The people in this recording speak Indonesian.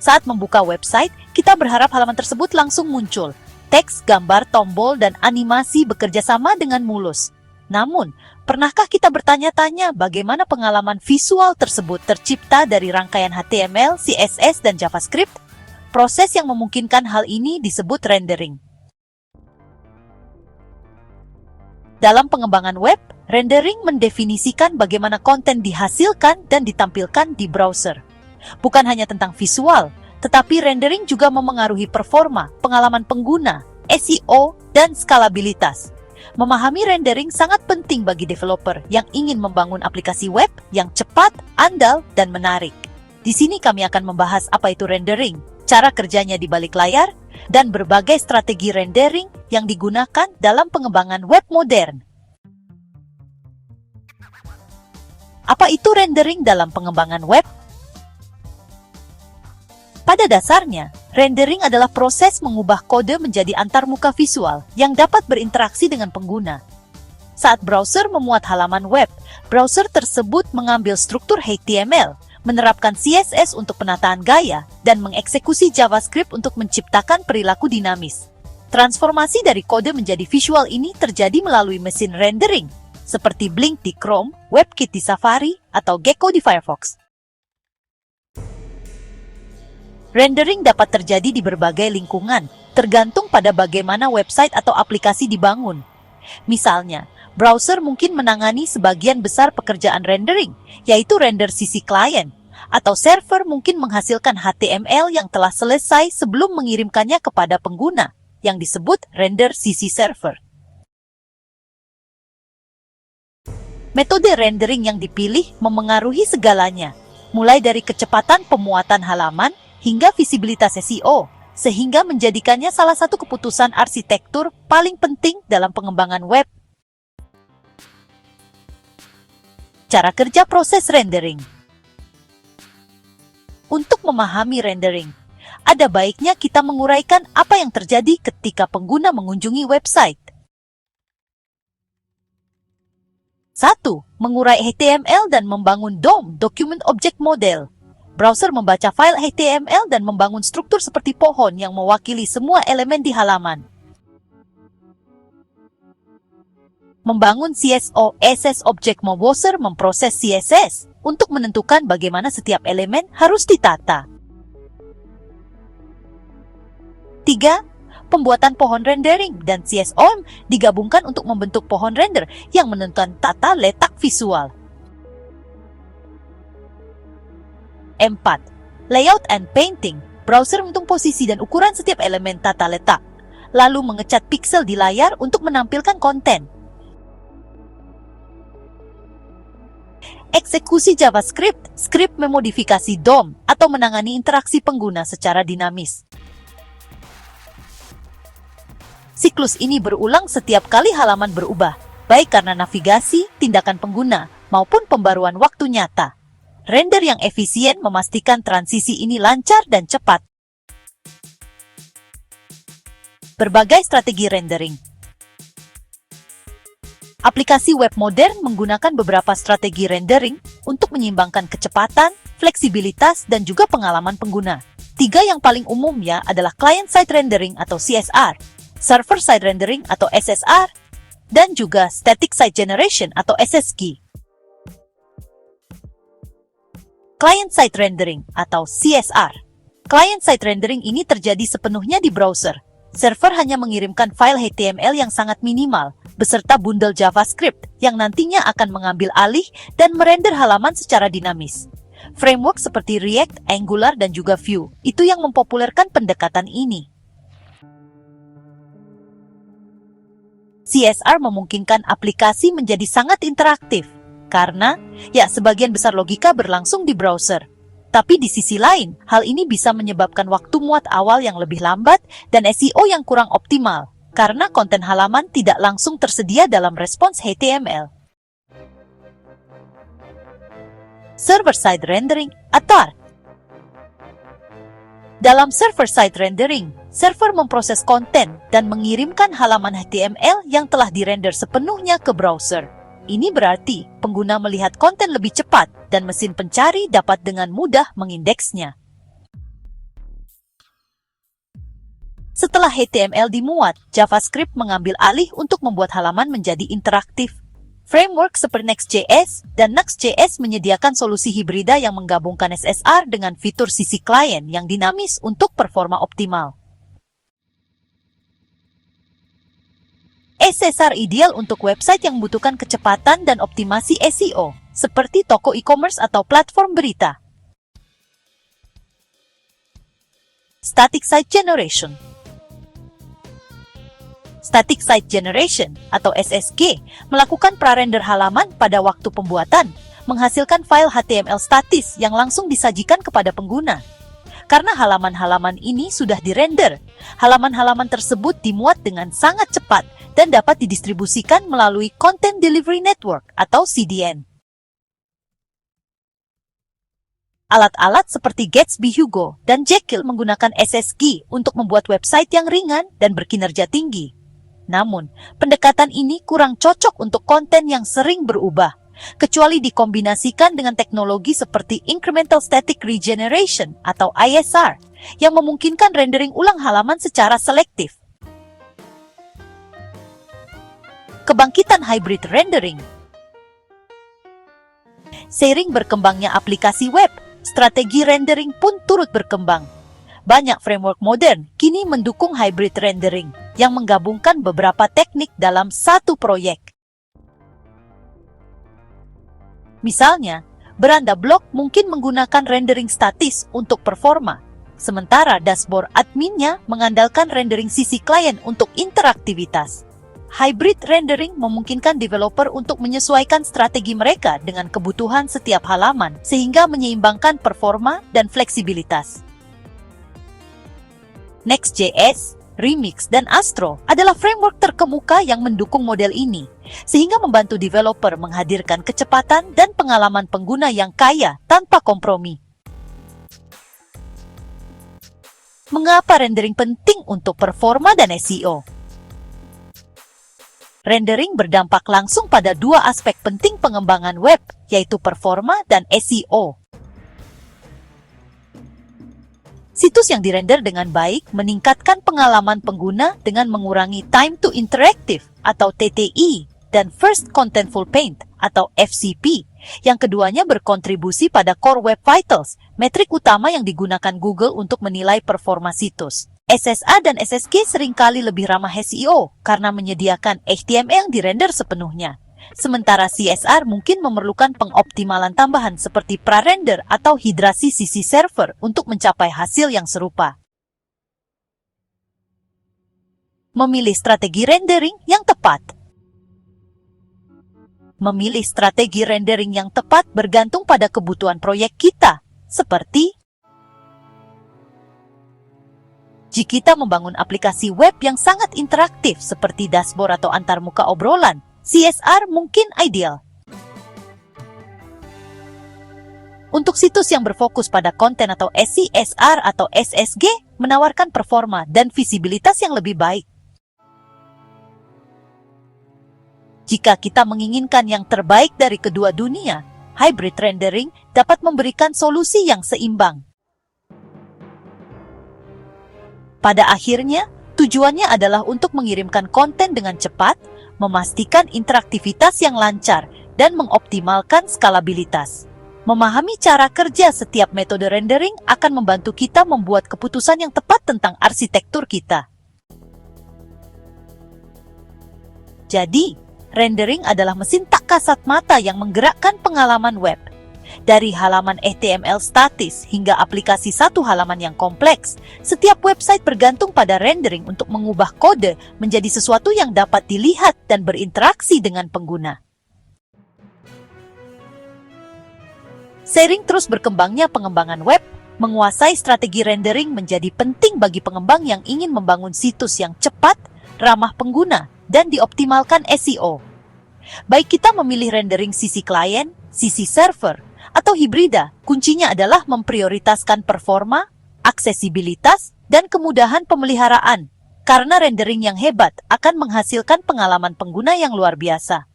Saat membuka website, kita berharap halaman tersebut langsung muncul. Teks, gambar, tombol, dan animasi bekerja sama dengan mulus. Namun, pernahkah kita bertanya-tanya bagaimana pengalaman visual tersebut tercipta dari rangkaian HTML, CSS, dan JavaScript? Proses yang memungkinkan hal ini disebut rendering. Dalam pengembangan web, rendering mendefinisikan bagaimana konten dihasilkan dan ditampilkan di browser. Bukan hanya tentang visual, tetapi rendering juga memengaruhi performa, pengalaman pengguna, SEO, dan skalabilitas. Memahami rendering sangat penting bagi developer yang ingin membangun aplikasi web yang cepat, andal, dan menarik. Di sini kami akan membahas apa itu rendering, cara kerjanya di balik layar, dan berbagai strategi rendering yang digunakan dalam pengembangan web modern. Apa itu rendering dalam pengembangan web? Pada dasarnya, rendering adalah proses mengubah kode menjadi antarmuka visual yang dapat berinteraksi dengan pengguna. Saat browser memuat halaman web, browser tersebut mengambil struktur HTML, menerapkan CSS untuk penataan gaya, dan mengeksekusi JavaScript untuk menciptakan perilaku dinamis. Transformasi dari kode menjadi visual ini terjadi melalui mesin rendering, seperti Blink di Chrome, WebKit di Safari, atau Gecko di Firefox. Rendering dapat terjadi di berbagai lingkungan, tergantung pada bagaimana website atau aplikasi dibangun. Misalnya, browser mungkin menangani sebagian besar pekerjaan rendering, yaitu render sisi klien, atau server mungkin menghasilkan HTML yang telah selesai sebelum mengirimkannya kepada pengguna, yang disebut render sisi server. Metode rendering yang dipilih memengaruhi segalanya, mulai dari kecepatan pemuatan halaman hingga visibilitas SEO, sehingga menjadikannya salah satu keputusan arsitektur paling penting dalam pengembangan web. Cara kerja proses rendering. Untuk memahami rendering, ada baiknya kita menguraikan apa yang terjadi ketika pengguna mengunjungi website. 1. Mengurai HTML dan membangun DOM, Document Object Model. Browser membaca file HTML dan membangun struktur seperti pohon yang mewakili semua elemen di halaman. Membangun CSS Object Browser memproses CSS untuk menentukan bagaimana setiap elemen harus ditata. 3. Pembuatan pohon rendering dan CSOM digabungkan untuk membentuk pohon render yang menentukan tata letak visual. 4. Layout and Painting. Browser menghitung posisi dan ukuran setiap elemen tata letak, lalu mengecat pixel di layar untuk menampilkan konten. Eksekusi JavaScript, skrip memodifikasi DOM, atau menangani interaksi pengguna secara dinamis. Siklus ini berulang setiap kali halaman berubah, baik karena navigasi, tindakan pengguna, maupun pembaruan waktu nyata. Render yang efisien memastikan transisi ini lancar dan cepat. Berbagai strategi rendering. Aplikasi web modern menggunakan beberapa strategi rendering untuk menyeimbangkan kecepatan, fleksibilitas, dan juga pengalaman pengguna. 3 yang paling umumnya adalah Client-Side Rendering atau CSR, Server-Side Rendering atau SSR, dan juga Static Site Generation atau SSG. Client-Side Rendering atau CSR. Client-Side Rendering ini terjadi sepenuhnya di browser. Server hanya mengirimkan file HTML yang sangat minimal, beserta bundle JavaScript yang nantinya akan mengambil alih dan merender halaman secara dinamis. Framework seperti React, Angular, dan juga Vue, itu yang mempopulerkan pendekatan ini. CSR memungkinkan aplikasi menjadi sangat interaktif, karena, sebagian besar logika berlangsung di browser. Tapi di sisi lain, hal ini bisa menyebabkan waktu muat awal yang lebih lambat dan SEO yang kurang optimal, karena konten halaman tidak langsung tersedia dalam respons HTML. Server-Side Rendering atau dalam server-side rendering, server memproses konten dan mengirimkan halaman HTML yang telah dirender sepenuhnya ke browser. Ini berarti pengguna melihat konten lebih cepat dan mesin pencari dapat dengan mudah mengindeksnya. Setelah HTML dimuat, JavaScript mengambil alih untuk membuat halaman menjadi interaktif. Framework seperti Next.js dan Nuxt.js menyediakan solusi hibrida yang menggabungkan SSR dengan fitur sisi klien yang dinamis untuk performa optimal. SSR ideal untuk website yang membutuhkan kecepatan dan optimasi SEO, seperti toko e-commerce atau platform berita. Static Site Generation. Static Site Generation atau SSG melakukan prarender halaman pada waktu pembuatan, menghasilkan file HTML statis yang langsung disajikan kepada pengguna. Karena halaman-halaman ini sudah dirender, halaman-halaman tersebut dimuat dengan sangat cepat dan dapat didistribusikan melalui Content Delivery Network atau CDN. Alat-alat seperti Gatsby Hugo dan Jekyll menggunakan SSG untuk membuat website yang ringan dan berkinerja tinggi. Namun, pendekatan ini kurang cocok untuk konten yang sering berubah, kecuali dikombinasikan dengan teknologi seperti Incremental Static Regeneration atau ISR, yang memungkinkan rendering ulang halaman secara selektif. Kebangkitan hybrid rendering. Seiring berkembangnya aplikasi web, strategi rendering pun turut berkembang. Banyak framework modern kini mendukung hybrid rendering yang menggabungkan beberapa teknik dalam satu proyek. Misalnya, beranda blog mungkin menggunakan rendering statis untuk performa, sementara dashboard adminnya mengandalkan rendering sisi klien untuk interaktivitas. Hybrid rendering memungkinkan developer untuk menyesuaikan strategi mereka dengan kebutuhan setiap halaman, sehingga menyeimbangkan performa dan fleksibilitas. Next.js, Remix, dan Astro adalah framework terkemuka yang mendukung model ini, sehingga membantu developer menghadirkan kecepatan dan pengalaman pengguna yang kaya tanpa kompromi. Mengapa rendering penting untuk performa dan SEO? Rendering berdampak langsung pada dua aspek penting pengembangan web, yaitu performa dan SEO. Situs yang dirender dengan baik meningkatkan pengalaman pengguna dengan mengurangi time to interactive atau TTI dan First Contentful Paint atau FCP, yang keduanya berkontribusi pada Core Web Vitals, metrik utama yang digunakan Google untuk menilai performa situs. SSA dan SSG seringkali lebih ramah SEO karena menyediakan HTML yang dirender sepenuhnya. Sementara CSR mungkin memerlukan pengoptimalan tambahan seperti prarender atau hidrasi sisi server untuk mencapai hasil yang serupa. Memilih strategi rendering yang tepat. Memilih strategi rendering yang tepat bergantung pada kebutuhan proyek kita, seperti jika kita membangun aplikasi web yang sangat interaktif seperti dashboard atau antarmuka obrolan, CSR mungkin ideal. Untuk situs yang berfokus pada konten atau SCSR atau SSG menawarkan performa dan visibilitas yang lebih baik. Jika kita menginginkan yang terbaik dari kedua dunia, hybrid rendering dapat memberikan solusi yang seimbang. Pada akhirnya, tujuannya adalah untuk mengirimkan konten dengan cepat, memastikan interaktivitas yang lancar, dan mengoptimalkan skalabilitas. Memahami cara kerja setiap metode rendering akan membantu kita membuat keputusan yang tepat tentang arsitektur kita. Jadi, rendering adalah mesin tak kasat mata yang menggerakkan pengalaman web. Dari halaman HTML statis hingga aplikasi satu halaman yang kompleks, setiap website bergantung pada rendering untuk mengubah kode menjadi sesuatu yang dapat dilihat dan berinteraksi dengan pengguna. Seiring terus berkembangnya pengembangan web, menguasai strategi rendering menjadi penting bagi pengembang yang ingin membangun situs yang cepat, ramah pengguna, dan dioptimalkan SEO. Baik kita memilih rendering sisi klien, sisi server, atau hibrida, kuncinya adalah memprioritaskan performa, aksesibilitas, dan kemudahan pemeliharaan, karena rendering yang hebat akan menghasilkan pengalaman pengguna yang luar biasa.